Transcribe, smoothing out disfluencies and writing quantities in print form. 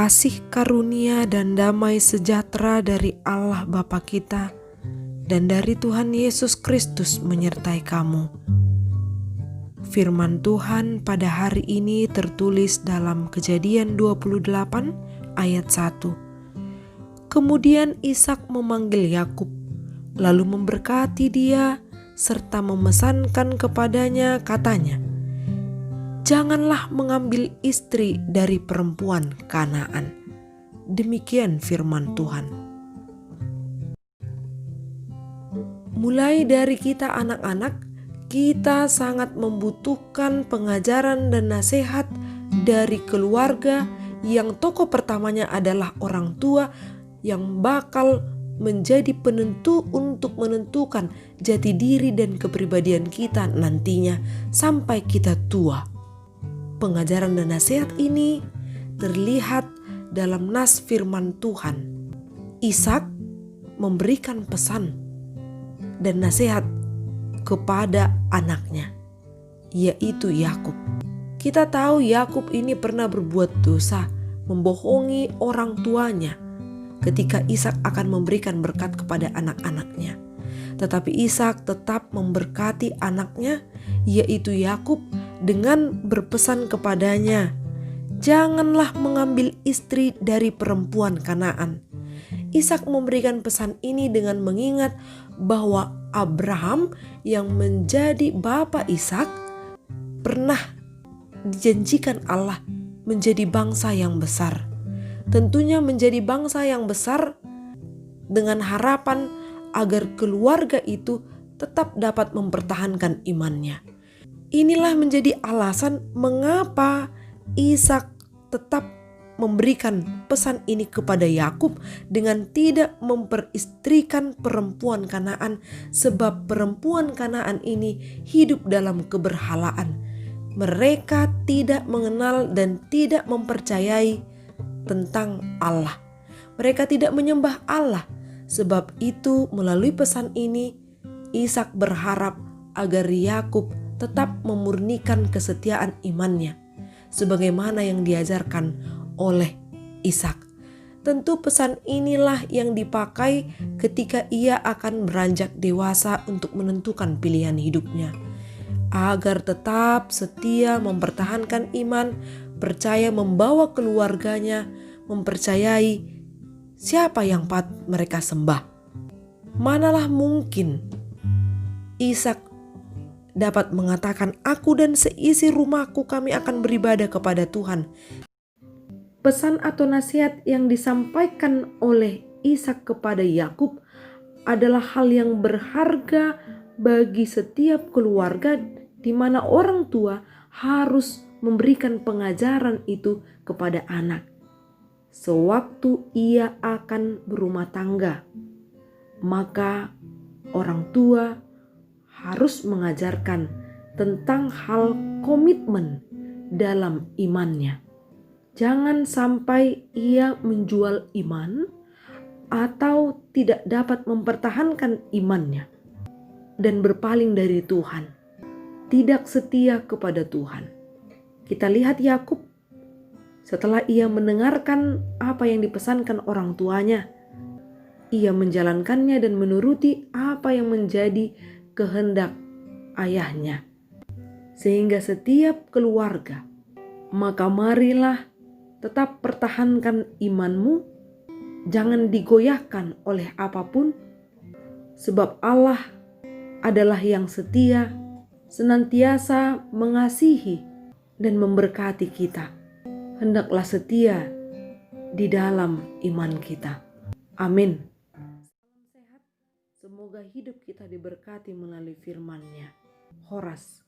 Kasih karunia dan damai sejahtera dari Allah Bapa kita dan dari Tuhan Yesus Kristus menyertai kamu. Firman Tuhan pada hari ini tertulis dalam Kejadian 28 ayat 1. Kemudian Ishak memanggil Yakub, lalu memberkati dia serta memesankan kepadanya, katanya, "Janganlah mengambil istri dari perempuan Kanaan." Demikian firman Tuhan. Mulai dari kita anak-anak, kita sangat membutuhkan pengajaran dan nasihat dari keluarga yang tokoh pertamanya adalah orang tua yang bakal menjadi penentu untuk menentukan jati diri dan kepribadian kita nantinya sampai kita tua. Pengajaran dan nasihat ini terlihat dalam nas firman Tuhan. Ishak memberikan pesan dan nasihat kepada anaknya, yaitu Yakub. Kita tahu Yakub ini pernah berbuat dosa, membohongi orang tuanya ketika Ishak akan memberikan berkat kepada anak-anaknya. Tetapi Ishak tetap memberkati anaknya, yaitu Yakub, dengan berpesan kepadanya, "Janganlah mengambil istri dari perempuan Kanaan." Ishak memberikan pesan ini dengan mengingat bahwa Abraham yang menjadi bapa Ishak pernah dijanjikan Allah menjadi bangsa yang besar. Tentunya menjadi bangsa yang besar dengan harapan agar keluarga itu tetap dapat mempertahankan imannya. Inilah menjadi alasan mengapa Ishak tetap memberikan pesan ini kepada Yakub dengan tidak memperistrikan perempuan Kanaan, sebab perempuan Kanaan ini hidup dalam keberhalaan. Mereka tidak mengenal dan tidak mempercayai tentang Allah. Mereka tidak menyembah Allah. Sebab itu melalui pesan ini Ishak berharap agar Yakub tetap memurnikan kesetiaan imannya sebagaimana yang diajarkan oleh Ishak. Tentu pesan inilah yang dipakai ketika ia akan beranjak dewasa untuk menentukan pilihan hidupnya, agar tetap setia mempertahankan iman, percaya membawa keluarganya, mempercayai siapa yang patut mereka sembah. Manalah mungkin Ishak dapat mengatakan, "Aku dan seisi rumahku kami akan beribadah kepada Tuhan." Pesan atau nasihat yang disampaikan oleh Ishak kepada Yakub adalah hal yang berharga bagi setiap keluarga, di mana orang tua harus memberikan pengajaran itu kepada anak sewaktu ia akan berumah tangga. Maka orang tua harus mengajarkan tentang hal komitmen dalam imannya. Jangan sampai ia menjual iman atau tidak dapat mempertahankan imannya dan berpaling dari Tuhan, tidak setia kepada Tuhan. Kita lihat Yakub setelah ia mendengarkan apa yang dipesankan orang tuanya, ia menjalankannya dan menuruti apa yang menjadi kehendak ayahnya. Sehingga setiap keluarga, maka marilah tetap pertahankan imanmu, jangan digoyahkan oleh apapun, sebab Allah adalah yang setia, senantiasa mengasihi dan memberkati kita. Hendaklah setia di dalam iman kita. Amin. Salam sehat. Semoga hidup kita diberkati melalui firman-Nya. Horas.